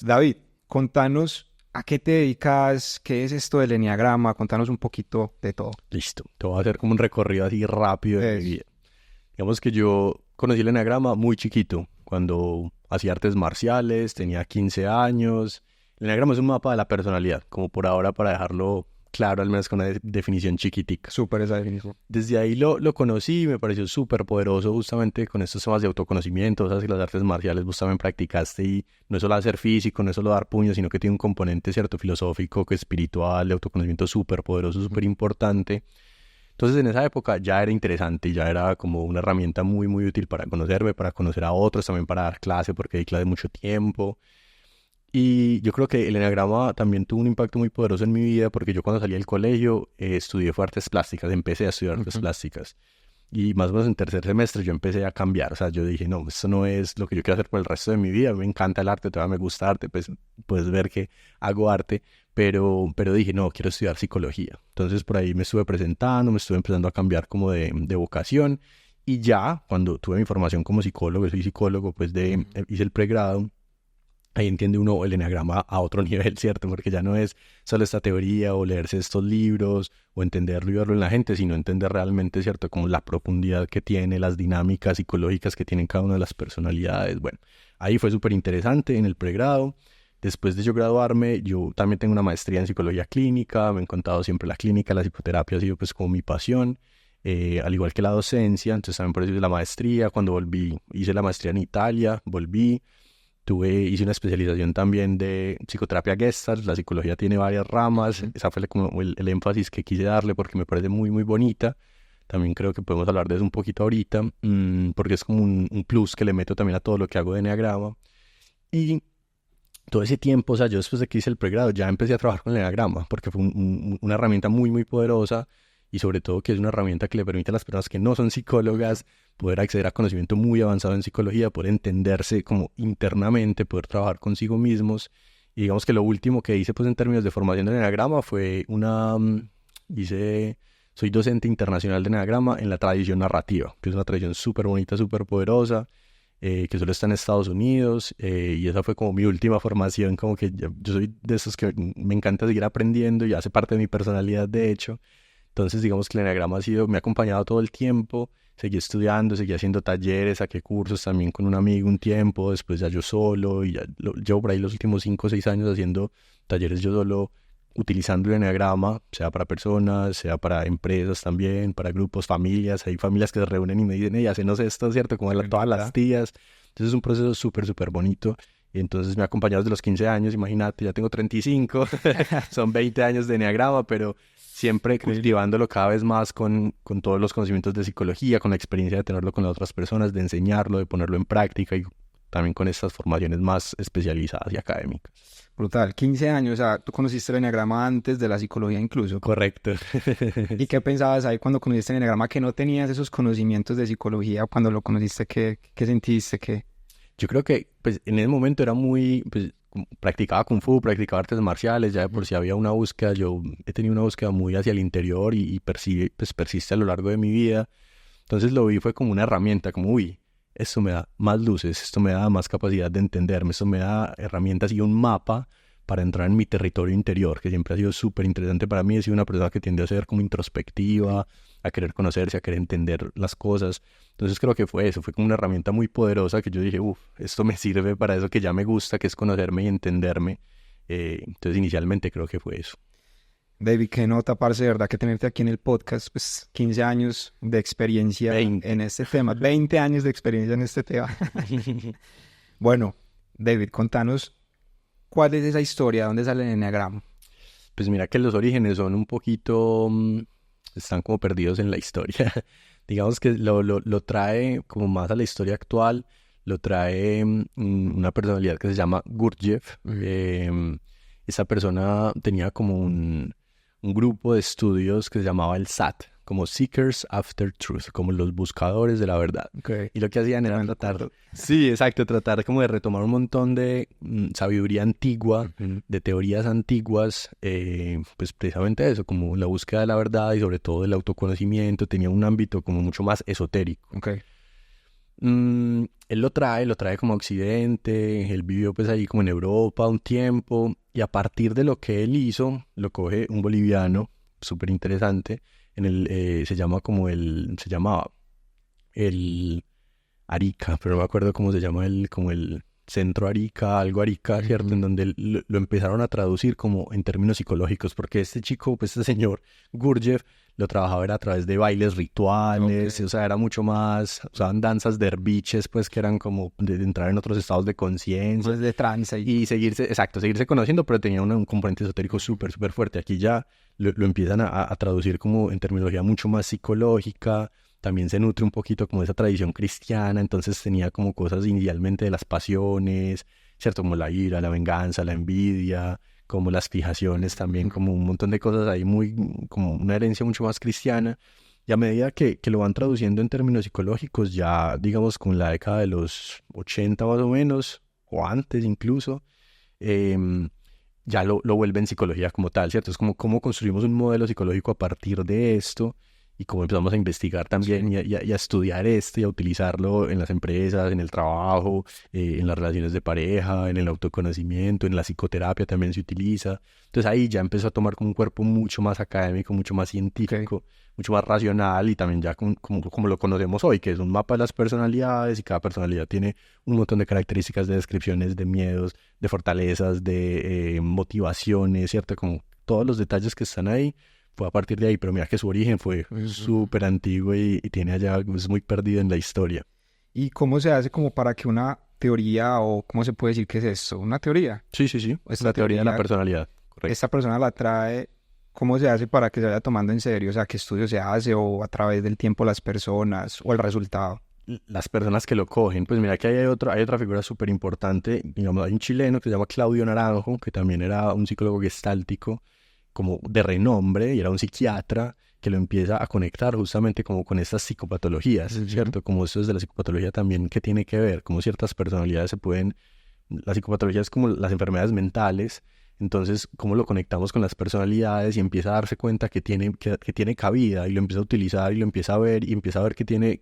David, contanos a qué te dedicas, qué es esto del eneagrama, contanos un poquito de todo. Listo, te voy a hacer como un recorrido así rápido de mi Eso. vida. Digamos que yo conocí el eneagrama muy chiquito, cuando hacía artes marciales, tenía 15 años. El eneagrama es un mapa de la personalidad, como por ahora para dejarlo claro, al menos con una definición chiquitica. Súper esa definición. Desde ahí lo conocí y me pareció súper poderoso justamente con estos temas de autoconocimiento. Sabes que las artes marciales vos también practicaste y no es solo hacer físico, no es solo dar puños, sino que tiene un componente cierto filosófico, que espiritual, de autoconocimiento súper poderoso, súper importante. Entonces en esa época ya era interesante y ya era como una herramienta muy muy útil para conocerme, para conocer a otros, también para dar clase porque di clase mucho tiempo. Y yo creo que el eneagrama también tuvo un impacto muy poderoso en mi vida porque yo cuando salí del colegio estudié fue artes plásticas, empecé a estudiar artes plásticas. Y más o menos en tercer semestre yo empecé a cambiar, o sea, yo dije, no, esto no es lo que yo quiero hacer por el resto de mi vida, me encanta el arte, todavía me gusta arte, pues puedes ver que hago arte, pero dije, no, quiero estudiar psicología. Entonces por ahí me estuve presentando, me estuve empezando a cambiar como de vocación y ya cuando tuve mi formación como psicólogo, soy psicólogo, pues hice el pregrado. Ahí entiende uno el eneagrama a otro nivel, ¿cierto? Porque ya no es solo esta teoría o leerse estos libros o entenderlo y verlo en la gente, sino entender realmente, ¿cierto? Como la profundidad que tiene, las dinámicas psicológicas que tienen cada una de las personalidades. Bueno, ahí fue súper interesante en el pregrado. Después de yo graduarme, yo también tengo una maestría en psicología clínica, me he encantado siempre la clínica, la psicoterapia ha sido pues como mi pasión, al igual que la docencia, entonces también por eso hice la maestría. Cuando volví, hice la maestría en Italia, volví. Hice una especialización también de psicoterapia Gestalt. La psicología tiene varias ramas. Esa fue como el énfasis que quise darle porque me parece muy, muy bonita. También creo que podemos hablar de eso un poquito ahorita, porque es como un plus que le meto también a todo lo que hago de Enneagrama. Y todo ese tiempo, o sea, yo después de que hice el pregrado ya empecé a trabajar con el Enneagrama porque fue una herramienta muy, muy poderosa y sobre todo que es una herramienta que le permite a las personas que no son psicólogas poder acceder a conocimiento muy avanzado en psicología, poder entenderse como internamente, poder trabajar consigo mismos. Y digamos que lo último que hice pues en términos de formación del Enneagrama fue soy docente internacional de Enneagrama en la tradición narrativa, que es una tradición súper bonita, súper poderosa, que solo está en Estados Unidos, y esa fue como mi última formación, como que yo soy de esos que me encanta seguir aprendiendo y hace parte de mi personalidad de hecho. Entonces digamos que el eneagrama me ha acompañado todo el tiempo, seguí estudiando, seguí haciendo talleres, saqué cursos también con un amigo un tiempo, después ya yo solo y llevo por ahí los últimos 5 o 6 años haciendo talleres yo solo, utilizando el eneagrama, sea para personas, sea para empresas también, para grupos, familias. Hay familias que se reúnen y me dicen, hey, hacemos esto, ¿cierto? Como todas las tías. Entonces es un proceso súper, súper bonito. Y entonces me ha acompañado desde los 15 años, imagínate, ya tengo 35, son 20 años de eneagrama, pero siempre cultivándolo cada vez más con todos los conocimientos de psicología, con la experiencia de tenerlo con las otras personas, de enseñarlo, de ponerlo en práctica y también con estas formaciones más especializadas y académicas. Brutal, 15 años, o sea, tú conociste el eneagrama antes de la psicología incluso. Correcto. ¿Y qué pensabas ahí cuando conociste el eneagrama que no tenías esos conocimientos de psicología? Cuando lo conociste, ¿qué sentiste? Yo creo que pues, en ese momento era muy, pues, practicaba Kung Fu, practicaba artes marciales, ya de por sí había una búsqueda, yo he tenido una búsqueda muy hacia el interior y pues, persiste a lo largo de mi vida. Entonces lo vi fue como una herramienta, como, uy, esto me da más luces, esto me da más capacidad de entenderme, esto me da herramientas y un mapa para entrar en mi territorio interior, que siempre ha sido súper interesante para mí. He sido una persona que tiende a ser como introspectiva, a querer conocerse, a querer entender las cosas. Entonces creo que fue eso, fue como una herramienta muy poderosa que yo dije, uff, esto me sirve para eso que ya me gusta, que es conocerme y entenderme. Entonces inicialmente creo que fue eso. David, qué nota, parce, de verdad que tenerte aquí en el podcast, pues 15 años de experiencia 20. en este tema, 20 años de experiencia en este tema. Bueno, David, contanos, ¿cuál es esa historia? ¿Dónde sale el eneagrama? Pues mira que los orígenes son un poquito, están como perdidos en la historia. Digamos que lo trae como más a la historia actual, lo trae una personalidad que se llama Gurdjieff. Esa persona tenía como un grupo de estudios que se llamaba el SAT, como Seekers After Truth, como los buscadores de la verdad. Okay. Y lo que hacían era tratar, sí, exacto, tratar como de retomar un montón de sabiduría antigua, de teorías antiguas, pues precisamente eso, como la búsqueda de la verdad y sobre todo del autoconocimiento. Tenía un ámbito como mucho más esotérico. Okay. Él lo trae como a Occidente, él vivió pues ahí como en Europa un tiempo, y a partir de lo que él hizo, lo coge un boliviano súper interesante, se llamaba el Arica, pero no me acuerdo cómo se llama como el centro Arica, algo Arica, ¿cierto? En donde lo empezaron a traducir como en términos psicológicos, porque este chico, pues este señor Gurdjieff, lo trabajaba era a través de bailes rituales, o sea, era mucho más, usaban danzas derviches, pues que eran como de entrar en otros estados de conciencia. Pues de trance. Y seguirse conociendo, pero tenía un componente esotérico súper, súper fuerte. Aquí ya lo empiezan a traducir como en terminología mucho más psicológica. También se nutre un poquito como esa tradición cristiana, entonces tenía como cosas inicialmente de las pasiones, ¿cierto? Como la ira, la venganza, la envidia, como las fijaciones también, como un montón de cosas ahí como una herencia mucho más cristiana. Y a medida que lo van traduciendo en términos psicológicos, ya digamos con la década de los 80 más o menos, o antes incluso, ya lo vuelven psicología como tal, ¿cierto? Es como cómo construimos un modelo psicológico a partir de esto y cómo empezamos a investigar también y a estudiar esto y a utilizarlo en las empresas, en el trabajo, en las relaciones de pareja, en el autoconocimiento, en la psicoterapia también se utiliza. Entonces ahí ya empezó a tomar como un cuerpo mucho más académico, mucho más científico, mucho más racional y también ya como lo conocemos hoy, que es un mapa de las personalidades y cada personalidad tiene un montón de características, de descripciones, de miedos, de fortalezas, de motivaciones, ¿cierto? Como todos los detalles que están ahí. Fue a partir de ahí, pero mira que su origen fue súper antiguo y tiene allá, es muy perdido en la historia. ¿Y cómo se hace como para que una teoría, o cómo se puede decir que es esto? ¿Una teoría? Sí, Esta la teoría de la personalidad, correcto. Esta persona la trae, ¿cómo se hace para que se vaya tomando en serio? O sea, ¿qué estudio se hace o a través del tiempo las personas o el resultado? Las personas que lo cogen, pues mira que hay otra figura súper importante, digamos, hay un chileno que se llama Claudio Naranjo, que también era un psicólogo gestáltico, como de renombre, y era un psiquiatra que lo empieza a conectar justamente como con estas psicopatologías, ¿cierto? Como esto es de la psicopatología también que tiene que ver, como ciertas personalidades la psicopatología es como las enfermedades mentales, entonces cómo lo conectamos con las personalidades y empieza a darse cuenta que tiene cabida y lo empieza a utilizar y lo empieza a ver y empieza a ver que tiene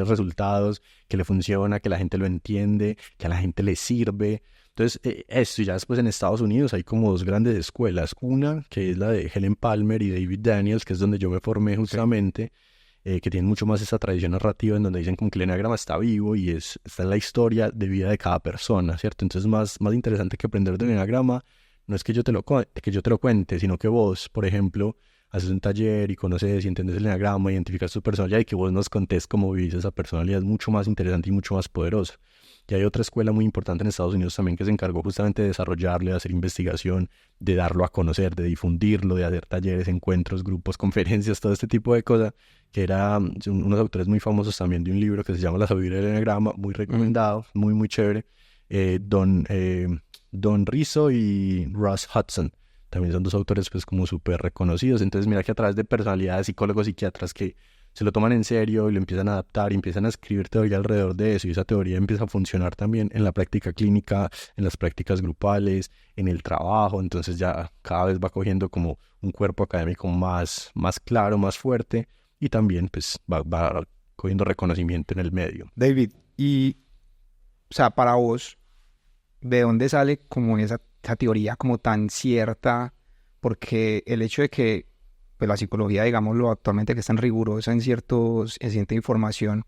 resultados, que le funciona, que la gente lo entiende, que a la gente le sirve. Entonces, esto ya después en Estados Unidos hay como dos grandes escuelas. Una que es la de Helen Palmer y David Daniels, que es donde yo me formé justamente, que tienen mucho más esa tradición narrativa en donde dicen como que el eneagrama está vivo y está en la historia de vida de cada persona, ¿cierto? Entonces, más interesante que aprender del eneagrama no es que yo te lo cuente, sino que vos, por ejemplo, haces un taller y conoces y entiendes el eneagrama, identificas tu personalidad y que vos nos contés cómo vivís esa personalidad. Es mucho más interesante y mucho más poderosa. Y hay otra escuela muy importante en Estados Unidos también que se encargó justamente de desarrollarlo, de hacer investigación, de darlo a conocer, de difundirlo, de hacer talleres, encuentros, grupos, conferencias, todo este tipo de cosas, que eran unos autores muy famosos también de un libro que se llama La sabiduría del eneagrama, muy recomendado, muy, muy chévere. Don Rizzo y Russ Hudson. También son dos autores pues como súper reconocidos. Entonces mira que a través de personalidades, psicólogos, psiquiatras que se lo toman en serio y lo empiezan a adaptar y empiezan a escribir teoría alrededor de eso y esa teoría empieza a funcionar también en la práctica clínica, en las prácticas grupales, en el trabajo, entonces ya cada vez va cogiendo como un cuerpo académico más claro, más fuerte y también pues va cogiendo reconocimiento en el medio. David, y o sea, para vos, ¿de dónde sale como esa teoría como tan cierta? Porque el hecho de que pues la psicología, digámoslo, actualmente que es tan rigurosa en cierta información,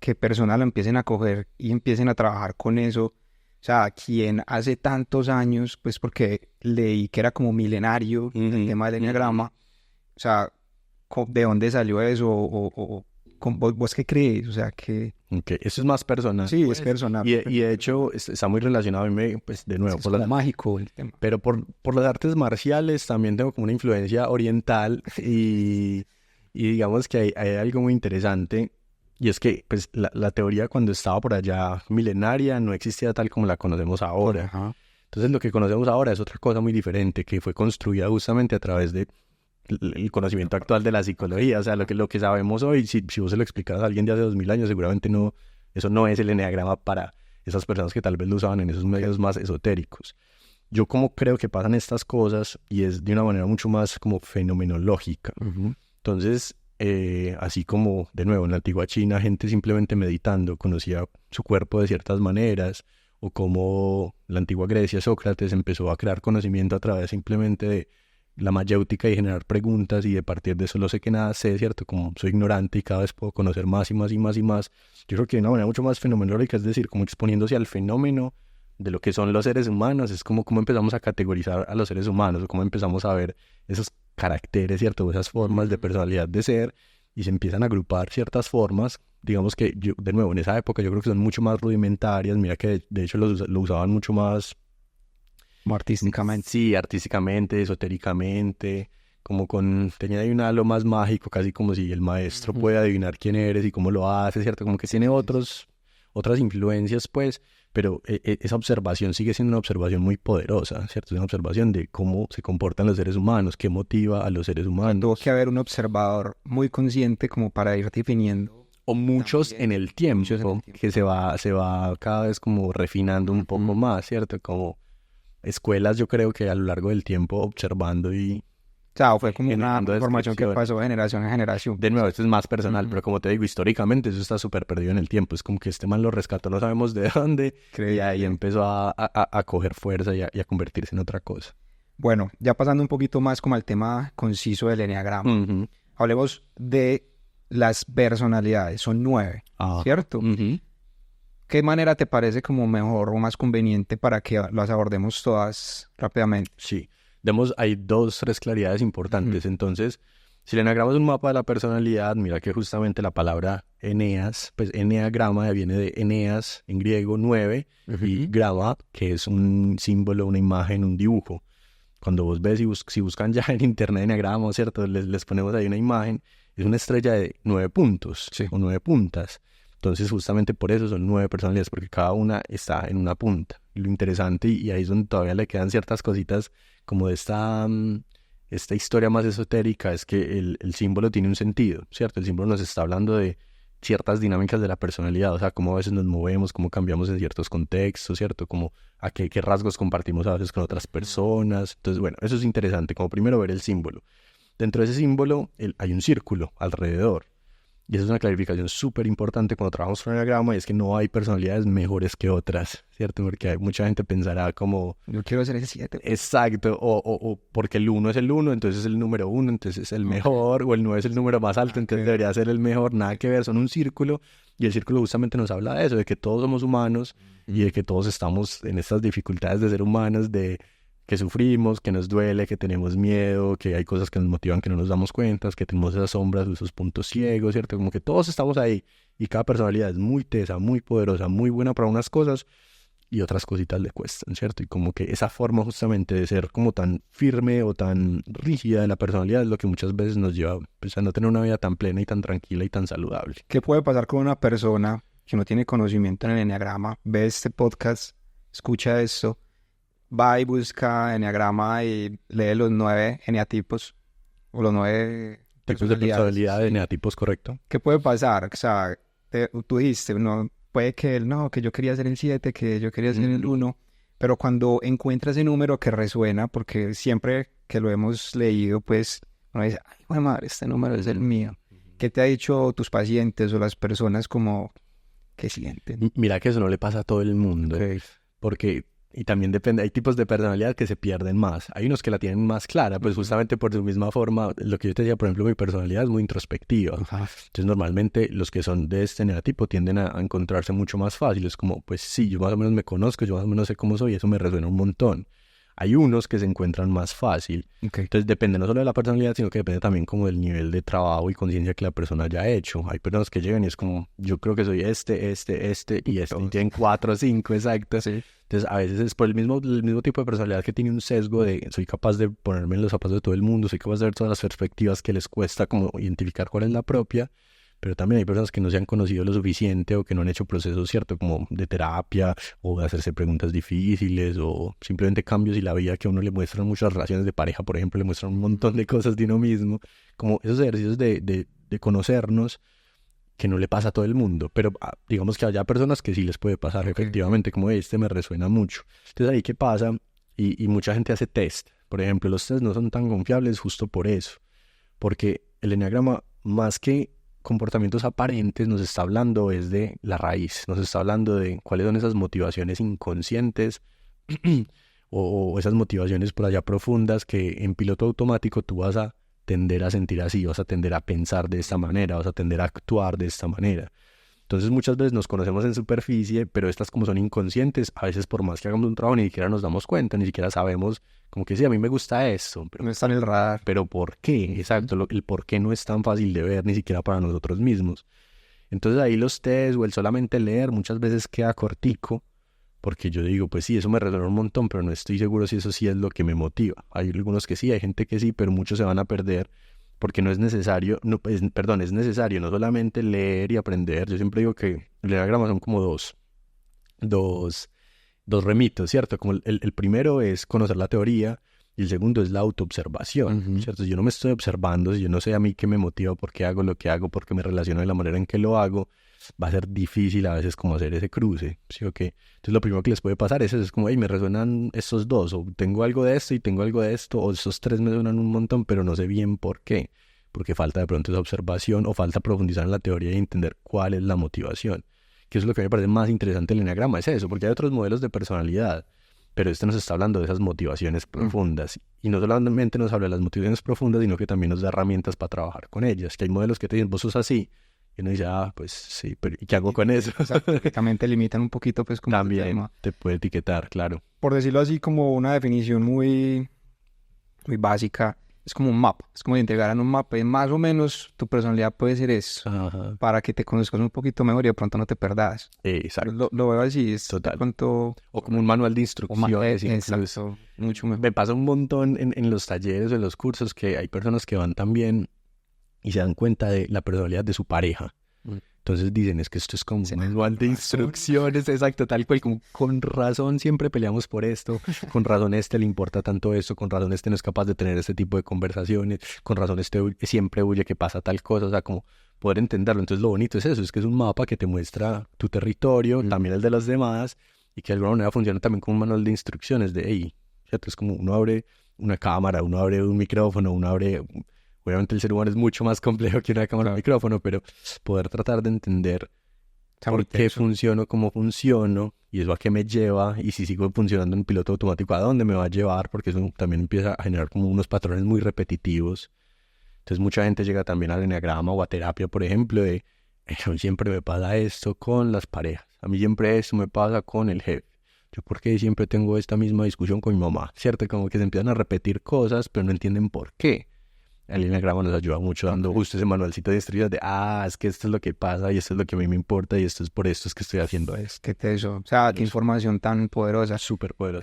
que personas lo empiecen a coger y empiecen a trabajar con eso. O sea, quien hace tantos años, pues porque leí que era como milenario el tema del eneagrama, o sea, ¿de dónde salió eso? ¿Vos qué crees? O sea, que... Okay. Eso es más personal. Sí, pues, es personal. Y de hecho está muy relacionado a mí, pues de nuevo. Es como mágico el tema. Pero por las artes marciales también tengo como una influencia oriental y digamos que hay algo muy interesante y es que pues la teoría cuando estaba por allá milenaria no existía tal como la conocemos ahora. Ajá. Entonces lo que conocemos ahora es otra cosa muy diferente que fue construida justamente a través de el conocimiento actual de la psicología, o sea, lo que sabemos hoy, si vos se lo explicas a alguien de hace 2000 años, seguramente no, eso no es el eneagrama para esas personas que tal vez lo usaban en esos medios más esotéricos. Yo como creo que pasan estas cosas y es de una manera mucho más como fenomenológica. Entonces, así como, de nuevo, en la antigua China, gente simplemente meditando conocía su cuerpo de ciertas maneras, o como la antigua Grecia, Sócrates empezó a crear conocimiento a través simplemente de la mayéutica y generar preguntas, y de partir de eso lo sé que nada sé, ¿cierto? Como soy ignorante y cada vez puedo conocer más y más y más y más. Yo creo que de una manera mucho más fenomenológica, es decir, como exponiéndose al fenómeno de lo que son los seres humanos, es como cómo empezamos a categorizar a los seres humanos, o cómo empezamos a ver esos caracteres, ¿cierto? Esas formas de personalidad de ser, y se empiezan a agrupar ciertas formas, digamos que yo, de nuevo, en esa época yo creo que son mucho más rudimentarias, mira que de hecho lo usaban mucho más, Como artísticamente. sí, artísticamente, esotéricamente, como tenía ahí un halo más mágico, casi como si el maestro puede adivinar quién eres y cómo lo hace, ¿cierto? Como que tiene otras influencias, pues, pero esa observación sigue siendo una observación muy poderosa, ¿cierto? Es una observación de cómo se comportan los seres humanos, qué motiva a los seres humanos. Tuvo que haber un observador muy consciente como para ir definiendo. O muchos en el tiempo, que se va cada vez como refinando un poco más, ¿cierto? Como escuelas, yo creo que a lo largo del tiempo observando y O sea, fue como una generando información que descripciones. pasó de generación en generación. De nuevo, esto es más personal, pero como te digo, históricamente eso está súper perdido en el tiempo. Es como que este man lo rescató, no sabemos de dónde, y ahí empezó a coger fuerza y a convertirse en otra cosa. Bueno, ya pasando un poquito más como al tema conciso del eneagrama. Hablemos de las personalidades. Son 9, ¿cierto? ¿Qué manera te parece como mejor o más conveniente para que las abordemos todas rápidamente? Sí, hay 3 claridades importantes. Entonces, si el eneagrama es un mapa de la personalidad, mira que justamente la palabra Eneas, pues eneagrama viene de Eneas en griego 9, y grama, que es un símbolo, una imagen, un dibujo. Cuando vos ves, si buscan ya en internet eneagrama, ¿cierto? Les ponemos ahí una imagen, es una estrella de 9 puntos, o 9 puntas. Entonces, justamente por eso son 9 personalidades, porque cada una está en una punta. Lo interesante, y ahí es donde todavía le quedan ciertas cositas como de esta historia más esotérica, es que el símbolo tiene un sentido, ¿cierto? El símbolo nos está hablando de ciertas dinámicas de la personalidad, o sea, cómo a veces nos movemos, cómo cambiamos en ciertos contextos, ¿cierto? Como a qué rasgos compartimos a veces con otras personas. Entonces, bueno, eso es interesante, como primero ver el símbolo. Dentro de ese símbolo hay un círculo alrededor. Y esa es una clarificación súper importante cuando trabajamos con el eneagrama, y es que no hay personalidades mejores que otras, ¿cierto? Porque mucha gente pensará como... Yo quiero ser ese 7. Exacto, o porque el 1 es el 1, entonces es el número 1, entonces es el mejor, o el 9 es el número más alto, entonces debería ser el mejor. Nada que ver, son un círculo, y el círculo justamente nos habla de eso, de que todos somos humanos, y de que todos estamos en estas dificultades de ser humanos, de que sufrimos, que nos duele, que tenemos miedo, que hay cosas que nos motivan que no nos damos cuenta, que tenemos esas sombras, esos puntos ciegos, ¿cierto? Como que todos estamos ahí, y cada personalidad es muy tesa, muy poderosa, muy buena para unas cosas, y otras cositas le cuestan, ¿cierto? Y como que esa forma justamente de ser como tan firme o tan rígida de la personalidad es lo que muchas veces nos lleva, pues, a no tener una vida tan plena y tan tranquila y tan saludable. ¿Qué puede pasar con una persona que no tiene conocimiento en el eneagrama, ve este podcast, escucha esto, va y busca eneagrama y lee los 9 eneatipos o los 9 Tipos de personalidad de eneatipos, correcto? ¿Qué puede pasar? O sea, tú dijiste, no, puede que que yo quería ser el 7, que yo quería ser el 1, pero cuando encuentra ese número que resuena, porque siempre que lo hemos leído, pues uno dice, ay, güey, madre, este número es el mío. ¿Qué te ha dicho tus pacientes o las personas como que sienten? Mira que eso no le pasa a todo el mundo, porque... Y también depende, hay tipos de personalidad que se pierden más. Hay unos que la tienen más clara, pues justamente por su misma forma. Lo que yo te decía, por ejemplo, mi personalidad es muy introspectiva. Entonces, normalmente los que son de este eneatipo tienden a encontrarse mucho más fáciles. Como, pues sí, yo más o menos me conozco, yo más o menos sé cómo soy, y eso me resuena un montón. Hay unos que se encuentran más fácil. Entonces depende no solo de la personalidad, sino que depende también como del nivel de trabajo y conciencia que la persona haya hecho. Hay personas que llegan y es como, yo creo que soy este, y tienen 4 o 5, exacto. Entonces a veces es por el mismo tipo de personalidad que tiene un sesgo de soy capaz de ponerme en los zapatos de todo el mundo, soy capaz de ver todas las perspectivas que les cuesta como identificar cuál es la propia. Pero también hay personas que no se han conocido lo suficiente o que no han hecho procesos, ¿cierto? Como de terapia o de hacerse preguntas difíciles o simplemente cambios, y la vida que a uno le muestran muchas relaciones de pareja, por ejemplo, le muestran un montón de cosas de uno mismo. Como esos ejercicios de conocernos que no le pasa a todo el mundo. Pero digamos que haya personas que sí les puede pasar, efectivamente, como este me resuena mucho. Entonces ahí qué pasa, y mucha gente hace test. Por ejemplo, los test no son tan confiables justo por eso. Porque el eneagrama más que comportamientos aparentes, nos está hablando es de la raíz, nos está hablando de cuáles son esas motivaciones inconscientes o esas motivaciones por allá profundas que en piloto automático tú vas a tender a sentir así, vas a tender a pensar de esta manera, vas a tender a actuar de esta manera. Entonces muchas veces nos conocemos en superficie, pero estas como son inconscientes, a veces por más que hagamos un trabajo ni siquiera nos damos cuenta, ni siquiera sabemos, como que sí, a mí me gusta esto, No está en el radar. pero ¿por qué? Exacto, el por qué no es tan fácil de ver ni siquiera para nosotros mismos. Entonces ahí los test o el solamente leer muchas veces queda cortico, porque yo digo, pues sí, eso me resuena un montón, pero no estoy seguro si eso sí es lo que me motiva. Hay algunos que sí, hay gente que sí, pero muchos se van a perder porque no es necesario, no, perdón, es necesario no solamente leer y aprender. Yo siempre digo que el enneagrama son como dos remitos, ¿cierto? Como el primero es conocer la teoría y el segundo es la autoobservación, ¿cierto? Si yo no me estoy observando, si yo no sé a mí qué me motiva, por qué hago lo que hago, por qué me relaciono de la manera en que lo hago, va a ser difícil a veces como hacer ese cruce, ¿sí o qué? Entonces lo primero que les puede pasar es eso, es como, hey, me resuenan estos dos, o tengo algo de esto y tengo algo de esto, o estos tres me suenan un montón, pero no sé bien por qué, porque falta de pronto esa observación o falta profundizar en la teoría y entender cuál es la motivación, que eso es lo que me parece más interesante del enneagrama, es eso, porque hay otros modelos de personalidad, pero este nos está hablando de esas motivaciones profundas, y no solamente nos habla de las motivaciones profundas, sino que también nos da herramientas para trabajar con ellas, que hay modelos que te dicen, vos sos así, y uno dice, pues sí, pero ¿y qué hago con eso? Exacto, que también te limitan un poquito, pues, como También te puede etiquetar, claro. Por decirlo así, como una definición muy básica, es como un mapa. Es como si integraran un mapa y más o menos tu personalidad puede ser eso, Ajá. para que te conozcas un poquito mejor y de pronto no te perdas. Exacto. Lo veo así, es Total. de pronto... O como un manual de instrucciones. Exacto, mucho mejor. Me pasa un montón en los talleres o en los cursos que hay personas que van también y se dan cuenta de la personalidad de su pareja. Entonces dicen, es que esto es como un manual de instrucciones, exacto, tal cual, como con razón siempre peleamos por esto, con razón este le importa tanto esto, con razón este no es capaz de tener este tipo de conversaciones, con razón este siempre huye que pasa tal cosa, o sea, como poder entenderlo. Entonces lo bonito es eso, es que es un mapa que te muestra tu territorio, también el de los demás, y que de alguna manera funciona también como un manual de instrucciones de, hey, ¿cierto? Es como uno abre una cámara, uno abre un micrófono, uno abre... Obviamente el ser humano es mucho más complejo que una cámara o un micrófono, pero poder tratar de entender por qué funciono, cómo funciono, y eso a qué me lleva, y si sigo funcionando en piloto automático, a dónde me va a llevar, porque eso también empieza a generar como unos patrones muy repetitivos. Entonces mucha gente llega también al enneagrama o a terapia, por ejemplo, de a mí siempre me pasa esto con las parejas, a mí siempre esto me pasa con el jefe. Yo porque siempre tengo esta misma discusión con mi mamá, ¿cierto? Como que se empiezan a repetir cosas, pero no entienden por qué. El enneagrama nos ayuda mucho dando justo ese manualcito de instrucciones de, es que esto es lo que pasa y esto es lo que a mí me importa y esto es por esto es que estoy haciendo esto. Qué teso. O sea, qué información tan poderosa. Súper poderosa.